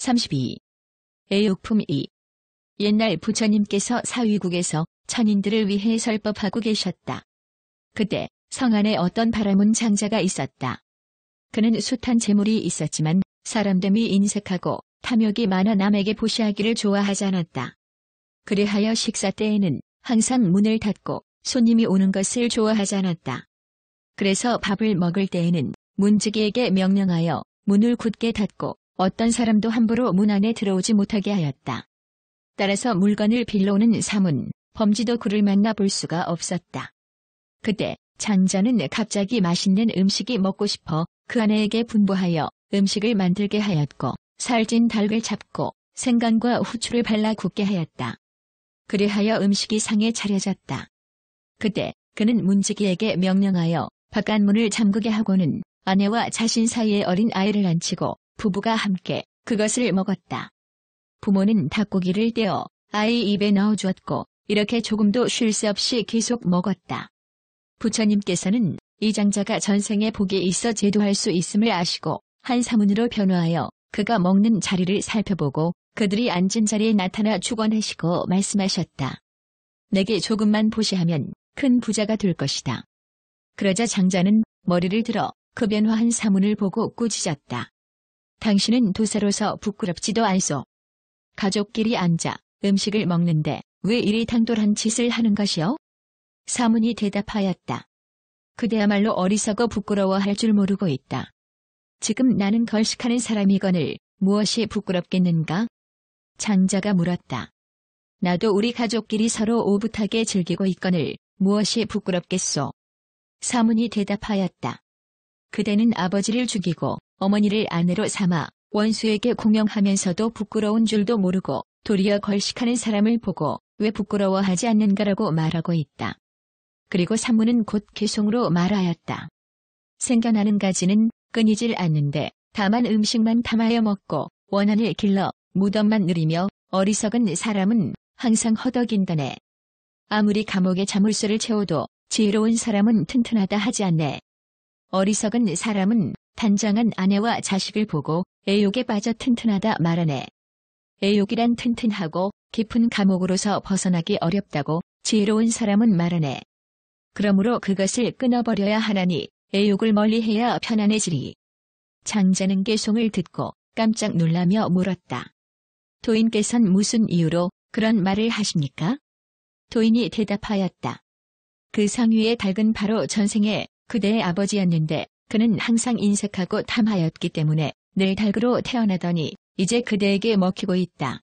32. 애욕품 2. 옛날 부처님께서 사위국에서 천인들을 위해 설법하고 계셨다. 그때 성 안에 어떤 바라문 장자가 있었다. 그는 숱한 재물이 있었지만 사람됨이 인색하고 탐욕이 많아 남에게 보시하기를 좋아하지 않았다. 그리하여 식사 때에는 항상 문을 닫고 손님이 오는 것을 좋아하지 않았다. 그래서 밥을 먹을 때에는 문지기에게 명령하여 문을 굳게 닫고 어떤 사람도 함부로 문 안에 들어오지 못하게 하였다. 따라서 물건을 빌려오는 사문, 범지도 그를 만나 볼 수가 없었다. 그때 장자는 갑자기 맛있는 음식이 먹고 싶어 그 아내에게 분부하여 음식을 만들게 하였고 살찐 닭을 잡고 생강과 후추를 발라 굽게 하였다. 그리하여 음식이 상에 차려졌다. 그때 그는 문지기에게 명령하여 바깥문을 잠그게 하고는 아내와 자신 사이에 어린 아이를 앉히고 부부가 함께 그것을 먹었다. 부모는 닭고기를 떼어 아이 입에 넣어주었고 이렇게 조금도 쉴 새 없이 계속 먹었다. 부처님께서는 이 장자가 전생에 복이 있어 제도할 수 있음을 아시고 한 사문으로 변화하여 그가 먹는 자리를 살펴보고 그들이 앉은 자리에 나타나 축원하시고 말씀하셨다. 내게 조금만 보시하면 큰 부자가 될 것이다. 그러자 장자는 머리를 들어 그 변화한 사문을 보고 꾸짖었다. 당신은 도사로서 부끄럽지도 않소. 가족끼리 앉아 음식을 먹는데 왜 이리 당돌한 짓을 하는 것이오? 사문이 대답하였다. 그대야말로 어리석어 부끄러워할 줄 모르고 있다. 지금 나는 걸식하는 사람이거늘 무엇이 부끄럽겠는가? 장자가 물었다. 나도 우리 가족끼리 서로 오붓하게 즐기고 있거늘 무엇이 부끄럽겠소? 사문이 대답하였다. 그대는 아버지를 죽이고 어머니를 아내로 삼아 원수에게 공경하면서도 부끄러운 줄도 모르고 도리어 걸식하는 사람을 보고 왜 부끄러워하지 않는가라고 말하고 있다. 그리고 사문은 곧 개송으로 말하였다. 생겨나는 가지는 끊이질 않는데 다만 음식만 탐하여 먹고 원한을 길러 무덤만 누리며 어리석은 사람은 항상 허덕인다네. 아무리 감옥에 자물쇠를 채워도 지혜로운 사람은 튼튼하다 하지 않네. 어리석은 사람은 단정한 아내와 자식을 보고 애욕에 빠져 튼튼하다 말하네. 애욕이란 튼튼하고 깊은 감옥으로서 벗어나기 어렵다고 지혜로운 사람은 말하네. 그러므로 그것을 끊어버려야 하나니 애욕을 멀리해야 편안해지리. 장자는 개송을 듣고 깜짝 놀라며 물었다. 도인께선 무슨 이유로 그런 말을 하십니까? 도인이 대답하였다. 그 상위의 닭은 바로 전생에 그대의 아버지였는데 그는 항상 인색하고 탐하였기 때문에 늘 닭으로 태어나더니 이제 그대에게 먹히고 있다.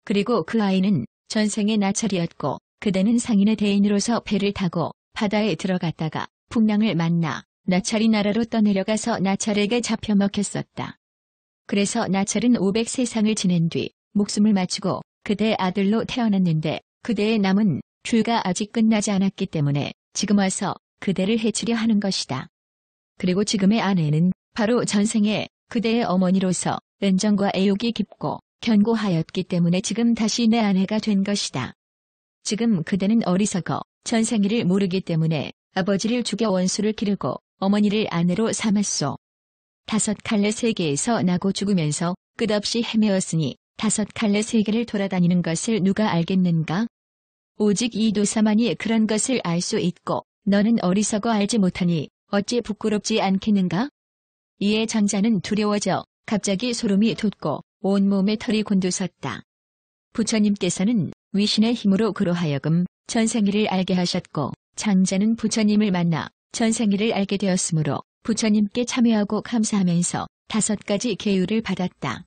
그리고 그 아이는 전생의 나찰이었고 그대는 상인의 대인으로서 배를 타고 바다에 들어갔다가 풍랑을 만나 나찰이 나라로 떠내려가서 나찰에게 잡혀 먹혔었다. 그래서 나찰은 500세상을 지낸 뒤 목숨을 마치고 그대의 아들로 태어났는데 그대의 남은 죄가 아직 끝나지 않았기 때문에 지금 와서 그대를 해치려 하는 것이다. 그리고 지금의 아내는 바로 전생에 그대의 어머니로서 은정과 애욕이 깊고 견고하였기 때문에 지금 다시 내 아내가 된 것이다. 지금 그대는 어리석어 전생일을 모르기 때문에 아버지를 죽여 원수를 기르고 어머니를 아내로 삼았소. 5 세계에서 나고 죽으면서 끝없이 헤매었으니 5 세계를 돌아다니는 것을 누가 알겠는가? 오직 이 도사만이 그런 것을 알 수 있고 너는 어리석어 알지 못하니 어찌 부끄럽지 않겠는가? 이에 장자는 두려워져 갑자기 소름이 돋고 온몸에 털이 곤두섰다. 부처님께서는 위신의 힘으로 그로 하여금 전생일을 알게 하셨고 장자는 부처님을 만나 전생일을 알게 되었으므로 부처님께 참여하고 감사하면서 5가지 계율을 받았다.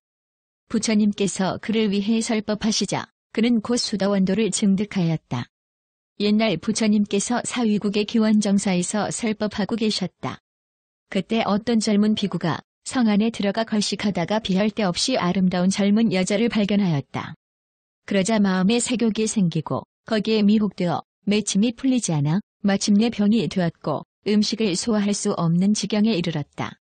부처님께서 그를 위해 설법하시자 그는 곧 수다원도를 증득하였다. 옛날 부처님께서 사위국의 기원정사에서 설법하고 계셨다. 그때 어떤 젊은 비구가 성 안에 들어가 걸식하다가 비할 데 없이 아름다운 젊은 여자를 발견하였다. 그러자 마음에 색욕이 생기고 거기에 미혹되어 매침이 풀리지 않아 마침내 병이 되었고 음식을 소화할 수 없는 지경에 이르렀다.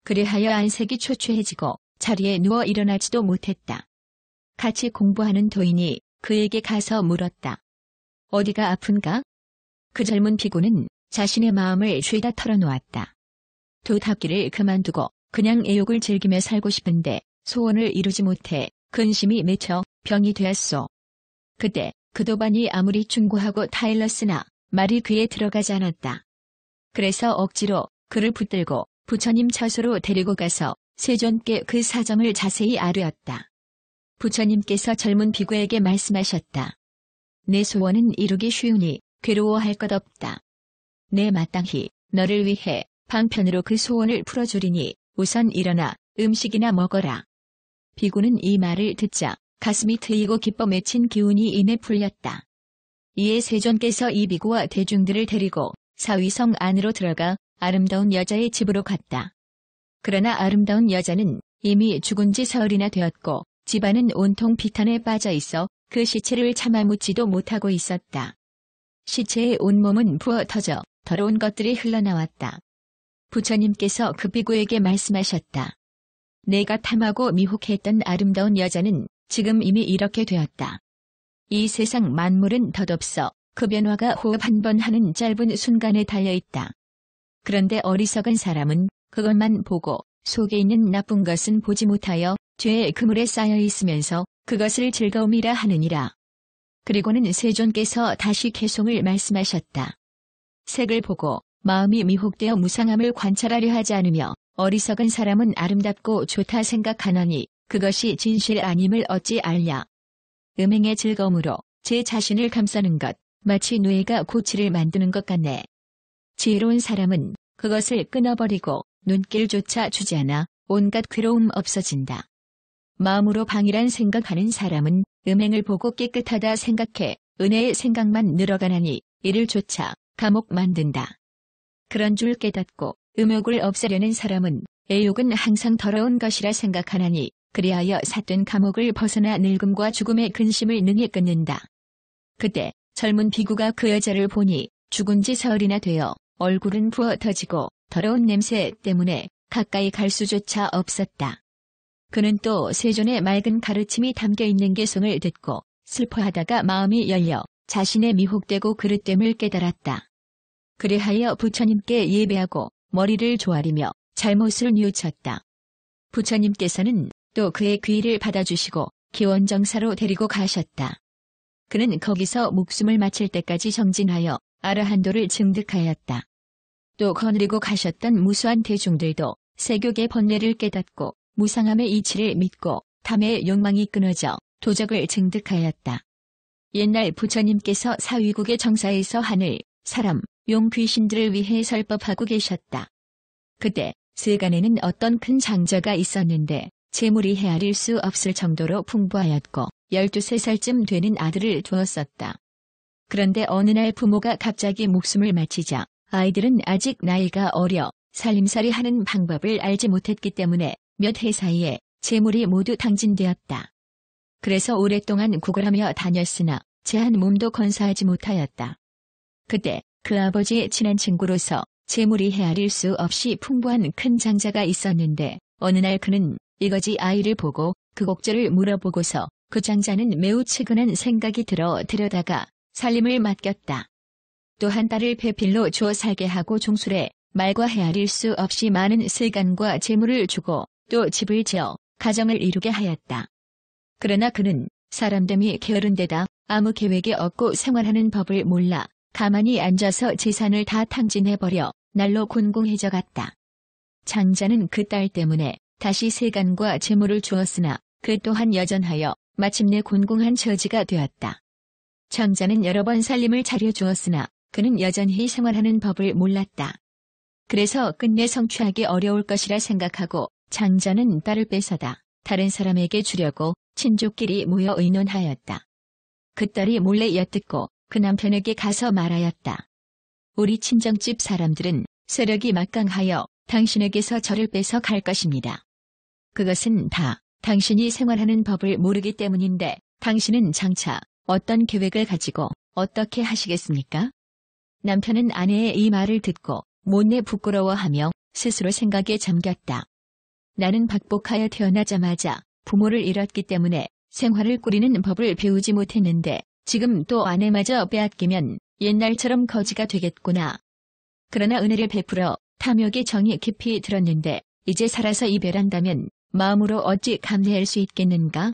그리하여 안색이 초췌해지고 자리에 누워 일어나지도 못했다. 같이 공부하는 도인이 그에게 가서 물었다. 어디가 아픈가? 그 젊은 비구는 자신의 마음을 죄다 털어놓았다. 도닦기를 그만두고 그냥 애욕을 즐기며 살고 싶은데 소원을 이루지 못해 근심이 맺혀 병이 되었소. 그때 그도반이 아무리 충고하고 타일렀으나 말이 귀에 들어가지 않았다. 그래서 억지로 그를 붙들고 부처님 처소로 데리고 가서 세존께 그 사정을 자세히 아뢰었다. 부처님께서 젊은 비구에게 말씀하셨다. 내 소원은 이루기 쉬우니 괴로워할 것 없다. 내 마땅히 너를 위해 방편으로 그 소원을 풀어주리니 우선 일어나 음식이나 먹어라. 비구는 이 말을 듣자 가슴이 트이고 기뻐 맺힌 기운이 이내 풀렸다. 이에 세존께서 이 비구와 대중들을 데리고 사위성 안으로 들어가 아름다운 여자의 집으로 갔다. 그러나 아름다운 여자는 이미 죽은 지 사흘이나 되었고 집안은 온통 비탄에 빠져 있어 그 시체를 참아묻지도 못하고 있었다. 시체의 온몸은 부어 터져 더러운 것들이 흘러나왔다. 부처님께서 그 비구에게 말씀하셨다. 내가 탐하고 미혹했던 아름다운 여자는 지금 이미 이렇게 되었다. 이 세상 만물은 덧없어 그 변화가 호흡 한 번 하는 짧은 순간에 달려있다. 그런데 어리석은 사람은 그것만 보고 속에 있는 나쁜 것은 보지 못하여 죄의 그물에 쌓여 있으면서 그것을 즐거움이라 하느니라. 그리고는 세존께서 다시 개송을 말씀하셨다. 색을 보고 마음이 미혹되어 무상함을 관찰하려 하지 않으며 어리석은 사람은 아름답고 좋다 생각하노니 그것이 진실 아님을 어찌 알랴. 음행의 즐거움으로 제 자신을 감싸는 것, 마치 누에가 고치를 만드는 것 같네. 지혜로운 사람은 그것을 끊어버리고 눈길조차 주지 않아 온갖 괴로움 없어진다. 마음으로 방이란 생각하는 사람은 음행을 보고 깨끗하다 생각해 은혜의 생각만 늘어가나니 이를 쫓아 감옥 만든다. 그런 줄 깨닫고 음욕을 없애려는 사람은 애욕은 항상 더러운 것이라 생각하나니 그리하여 삿된 감옥을 벗어나 늙음과 죽음의 근심을 능히 끊는다. 그때 젊은 비구가 그 여자를 보니 죽은 지 사흘이나 되어 얼굴은 부어 터지고 더러운 냄새 때문에 가까이 갈 수조차 없었다. 그는 또 세존의 맑은 가르침이 담겨있는 개송을 듣고 슬퍼하다가 마음이 열려 자신의 미혹되고 그릇됨을 깨달았다. 그리하여 부처님께 예배하고 머리를 조아리며 잘못을 뉘우쳤다. 부처님께서는 또 그의 귀의를 받아주시고 기원정사로 데리고 가셨다. 그는 거기서 목숨을 마칠 때까지 정진하여 아라한도를 증득하였다. 또 거느리고 가셨던 무수한 대중들도 세교계 번뇌를 깨닫고 무상함의 이치를 믿고 탐의 욕망이 끊어져 도적을 증득하였다. 옛날 부처님께서 사위국의 정사에서 하늘, 사람, 용 귀신들을 위해 설법하고 계셨다. 그때 세간에는 어떤 큰 장자가 있었는데 재물이 헤아릴 수 없을 정도로 풍부하였고 12~13살쯤 되는 아들을 두었었다. 그런데 어느 날 부모가 갑자기 목숨을 마치자 아이들은 아직 나이가 어려 살림살이 하는 방법을 알지 못했기 때문에 몇 해 사이에 재물이 모두 탕진되었다. 그래서 오랫동안 구걸하며 다녔으나 제한 몸도 건사하지 못하였다. 그때 그 아버지의 친한 친구로서 재물이 헤아릴 수 없이 풍부한 큰 장자가 있었는데 어느 날 그는 이거지 아이를 보고 그 곡절을 물어보고서 그 장자는 매우 측은한 생각이 들어 데려다가 살림을 맡겼다. 또한 딸을 배필로 주어 살게 하고 종술에 말과 헤아릴 수 없이 많은 슬간과 재물을 주고 또 집을 지어 가정을 이루게 하였다. 그러나 그는 사람됨이 게으른 데다 아무 계획이 없고 생활하는 법을 몰라 가만히 앉아서 재산을 다 탕진해버려 날로 곤궁해져 갔다. 장자는 그 딸 때문에 다시 세간과 재물을 주었으나 그 또한 여전하여 마침내 곤궁한 처지가 되었다. 장자는 여러 번 살림을 차려주었으나 그는 여전히 생활하는 법을 몰랐다. 그래서 끝내 성취하기 어려울 것이라 생각하고 장자는 딸을 뺏어다 다른 사람에게 주려고 친족끼리 모여 의논하였다. 그 딸이 몰래 엿듣고 그 남편에게 가서 말하였다. 우리 친정집 사람들은 세력이 막강하여 당신에게서 저를 뺏어 갈 것입니다. 그것은 다 당신이 생활하는 법을 모르기 때문인데 당신은 장차 어떤 계획을 가지고 어떻게 하시겠습니까? 남편은 아내의 이 말을 듣고 못내 부끄러워하며 스스로 생각에 잠겼다. 나는 박복하여 태어나자마자 부모를 잃었기 때문에 생활을 꾸리는 법을 배우지 못했는데 지금 또 아내마저 빼앗기면 옛날처럼 거지가 되겠구나. 그러나 은혜를 베풀어 탐욕의 정이 깊이 들었는데 이제 살아서 이별한다면 마음으로 어찌 감내할 수 있겠는가?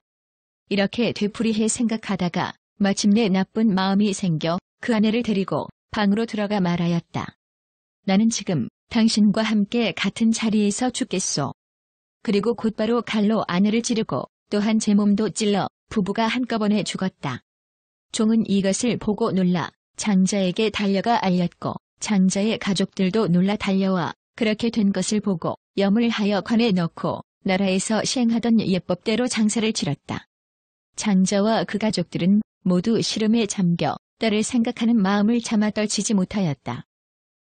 이렇게 되풀이해 생각하다가 마침내 나쁜 마음이 생겨 그 아내를 데리고 방으로 들어가 말하였다. 나는 지금 당신과 함께 같은 자리에서 죽겠소. 그리고 곧바로 칼로 아내를 찌르고 또한 제 몸도 찔러 부부가 한꺼번에 죽었다. 종은 이것을 보고 놀라 장자에게 달려가 알렸고 장자의 가족들도 놀라 달려와 그렇게 된 것을 보고 염을 하여 관에 넣고 나라에서 시행하던 예법대로 장사를 치렀다. 장자와 그 가족들은 모두 시름에 잠겨 딸을 생각하는 마음을 차마 떨치지 못하였다.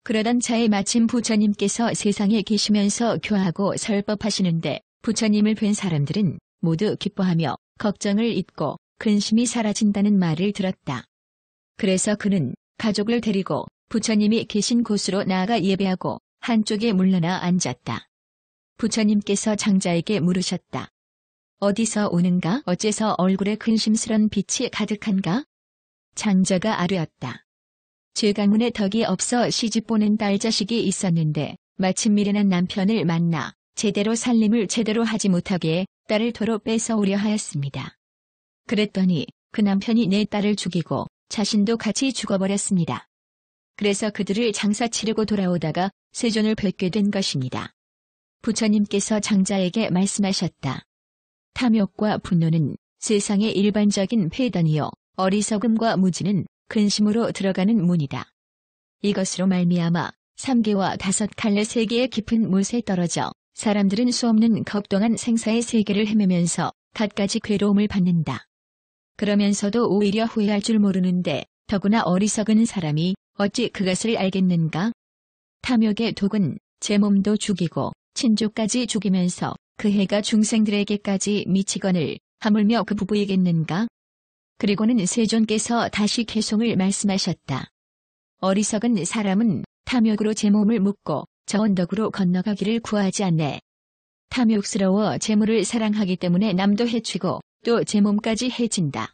그러던 차에 마침 부처님께서 세상에 계시면서 교하고 설법하시는데 부처님을 뵌 사람들은 모두 기뻐하며 걱정을 잊고 근심이 사라진다는 말을 들었다. 그래서 그는 가족을 데리고 부처님이 계신 곳으로 나아가 예배하고 한쪽에 물러나 앉았다. 부처님께서 장자에게 물으셨다. 어디서 오는가? 어째서 얼굴에 근심스런 빛이 가득한가? 장자가 아뢰었다. 제 가문에 덕이 없어 시집보낸 딸자식이 있었는데 마침 미련한 남편을 만나 제대로 살림을 제대로 하지 못하게 딸을 도로 뺏어오려 하였습니다. 그랬더니 그 남편이 내 딸을 죽이고 자신도 같이 죽어버렸습니다. 그래서 그들을 장사 치르고 돌아오다가 세존을 뵙게 된 것입니다. 부처님께서 장자에게 말씀하셨다. 탐욕과 분노는 세상의 일반적인 폐단이요 어리석음과 무지는 근심으로 들어가는 문이다. 이것으로 말미암아 3개와 5갈래 세계의 깊은 못에 떨어져 사람들은 수없는 겁동안 생사의 세계를 헤매면서 갖가지 괴로움을 받는다. 그러면서도 오히려 후회할 줄 모르는데 더구나 어리석은 사람이 어찌 그것을 알겠는가? 탐욕의 독은 제 몸도 죽이고 친족까지 죽이면서 그 해가 중생들에게까지 미치거늘 하물며 그 부부이겠는가? 그리고는 세존께서 다시 개송을 말씀하셨다. 어리석은 사람은 탐욕으로 제 몸을 묶고 저 언덕으로 건너가기를 구하지 않네. 탐욕스러워 재물을 사랑하기 때문에 남도 해치고 또 제 몸까지 해친다.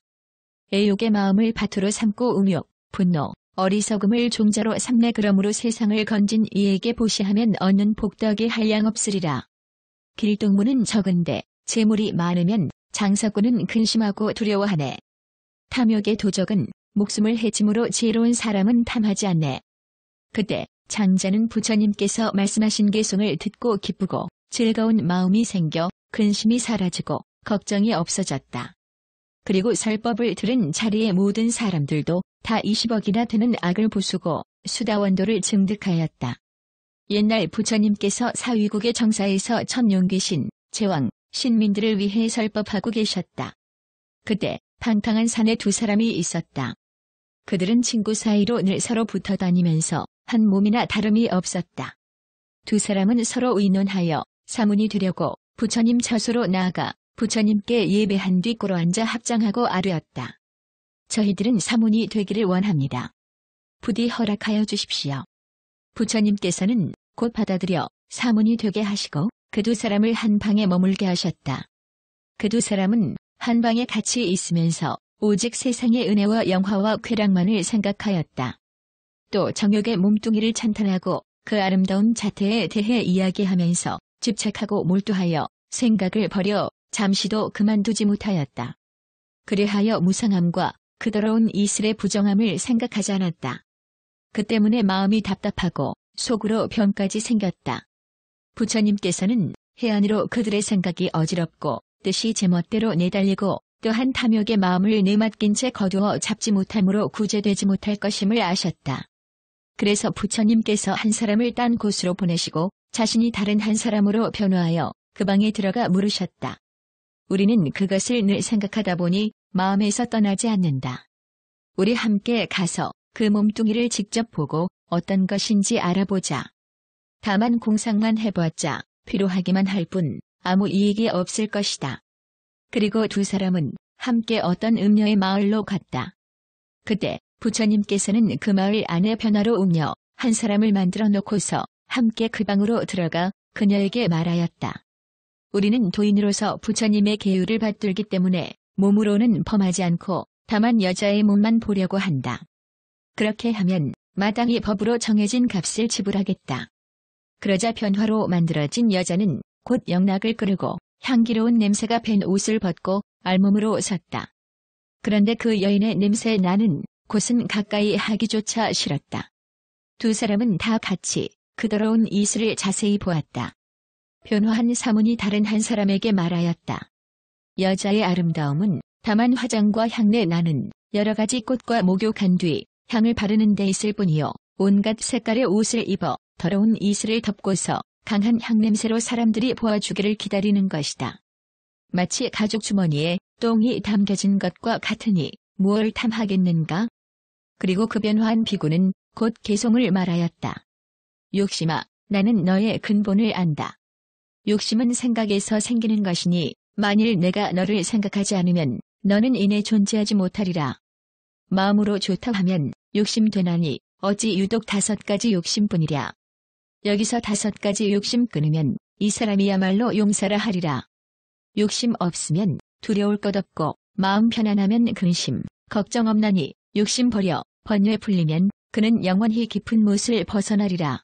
애욕의 마음을 밭으로 삼고 음욕, 분노, 어리석음을 종자로 삼네. 그러므로 세상을 건진 이에게 보시하면 얻는 복덕이 한량없으리라. 길동무는 적은데 재물이 많으면 장사꾼은 근심하고 두려워하네. 탐욕의 도적은 목숨을 해침으로 지혜로운 사람은 탐하지 않네. 그때 장자는 부처님께서 말씀하신 개송을 듣고 기쁘고 즐거운 마음이 생겨 근심이 사라지고 걱정이 없어졌다. 그리고 설법을 들은 자리의 모든 사람들도 다 20억이나 되는 악을 부수고 수다원도를 증득하였다. 옛날 부처님께서 사위국의 정사에서 천용귀신, 제왕, 신민들을 위해 설법하고 계셨다. 그때 방탕한 산에 두 사람이 있었다. 그들은 친구 사이로 늘 서로 붙어 다니면서 한 몸이나 다름이 없었다. 두 사람은 서로 의논하여 사문이 되려고 부처님 처소로 나아가 부처님께 예배한 뒤 꿇어 앉아 합장하고 아뢰었다. 저희들은 사문이 되기를 원합니다. 부디 허락하여 주십시오. 부처님께서는 곧 받아들여 사문이 되게 하시고 그 두 사람을 한 방에 머물게 하셨다. 그 두 사람은 한 방에 같이 있으면서 오직 세상의 은혜와 영화와 쾌락만을 생각하였다. 또 정욕의 몸뚱이를 찬탄하고 그 아름다운 자태에 대해 이야기하면서 집착하고 몰두하여 생각을 버려 잠시도 그만두지 못하였다. 그리하여 무상함과 그 더러운 이슬의 부정함을 생각하지 않았다. 그 때문에 마음이 답답하고 속으로 병까지 생겼다. 부처님께서는 해안으로 그들의 생각이 어지럽고 뜻이 제멋대로 내달리고 또한 탐욕의 마음을 내맡긴 채 거두어 잡지 못함으로 구제되지 못할 것임을 아셨다. 그래서 부처님께서 한 사람을 딴 곳으로 보내시고 자신이 다른 한 사람으로 변화하여 그 방에 들어가 물으셨다. 우리는 그것을 늘 생각하다 보니 마음에서 떠나지 않는다. 우리 함께 가서 그 몸뚱이를 직접 보고 어떤 것인지 알아보자. 다만 공상만 해봤자 피로하기만 할 뿐 아무 이익이 없을 것이다. 그리고 두 사람은 함께 어떤 음녀의 마을로 갔다. 그때 부처님께서는 그 마을 안에 변화로 음녀 한 사람을 만들어 놓고서 함께 그 방으로 들어가 그녀에게 말하였다. 우리는 도인으로서 부처님의 계율을 받들기 때문에 몸으로는 범하지 않고 다만 여자의 몸만 보려고 한다. 그렇게 하면 마땅히 법으로 정해진 값을 지불하겠다. 그러자 변화로 만들어진 여자는 곧 영락을 끌고 향기로운 냄새가 밴 옷을 벗고 알몸으로 섰다. 그런데 그 여인의 냄새에 나는 곳은 가까이 하기조차 싫었다. 두 사람은 다 같이 그 더러운 이슬을 자세히 보았다. 변화한 사문이 다른 한 사람에게 말하였다. 여자의 아름다움은 다만 화장과 향내 나는 여러 가지 꽃과 목욕한 뒤 향을 바르는 데 있을 뿐이요. 온갖 색깔의 옷을 입어 더러운 이슬을 덮고서 강한 향냄새로 사람들이 보아주기를 기다리는 것이다. 마치 가죽 주머니에 똥이 담겨진 것과 같으니 무엇을 탐하겠는가? 그리고 그 변화한 비구는 곧 개송을 말하였다. 욕심아, 나는 너의 근본을 안다. 욕심은 생각에서 생기는 것이니 만일 내가 너를 생각하지 않으면 너는 이내 존재하지 못하리라. 마음으로 좋다 하면 욕심 되나니 어찌 유독 5가지 욕심뿐이랴. 여기서 5가지 욕심 끊으면 이 사람이야말로 용사라 하리라. 욕심 없으면 두려울 것 없고 마음 편안하면 근심, 걱정 없나니 욕심 버려 번뇌 풀리면 그는 영원히 깊은 못을 벗어나리라.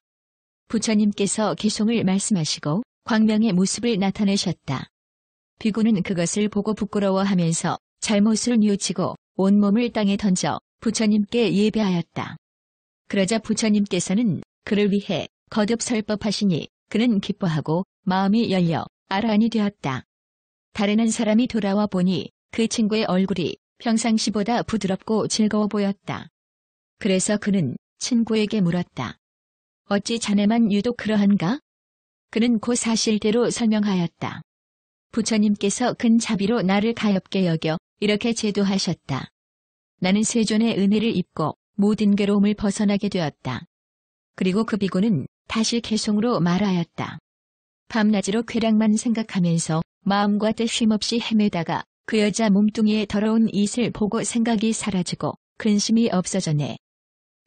부처님께서 개송을 말씀하시고 광명의 모습을 나타내셨다. 비구는 그것을 보고 부끄러워하면서 잘못을 뉘우치고 온몸을 땅에 던져 부처님께 예배하였다. 그러자 부처님께서는 그를 위해 거듭 설법하시니 그는 기뻐하고 마음이 열려 아란이 되었다. 다른 한 사람이 돌아와 보니 그 친구의 얼굴이 평상시보다 부드럽고 즐거워 보였다. 그래서 그는 친구에게 물었다. 어찌 자네만 유독 그러한가? 그는 그 사실대로 설명하였다. 부처님께서 큰 자비로 나를 가엾게 여겨 이렇게 제도하셨다. 나는 세존의 은혜를 입고 모든 괴로움을 벗어나게 되었다. 그리고 그 비구는 다시 개송으로 말하였다. 밤낮으로 쾌락만 생각하면서 마음과 뜻 쉼없이 헤매다가 그 여자 몸뚱이의 더러운 이슬 보고 생각이 사라지고 근심이 없어졌네.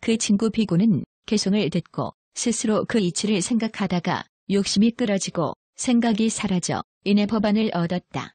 그 친구 비구는 개송을 듣고 스스로 그 이치를 생각하다가 욕심이 끌어지고 생각이 사라져 이내 법안을 얻었다.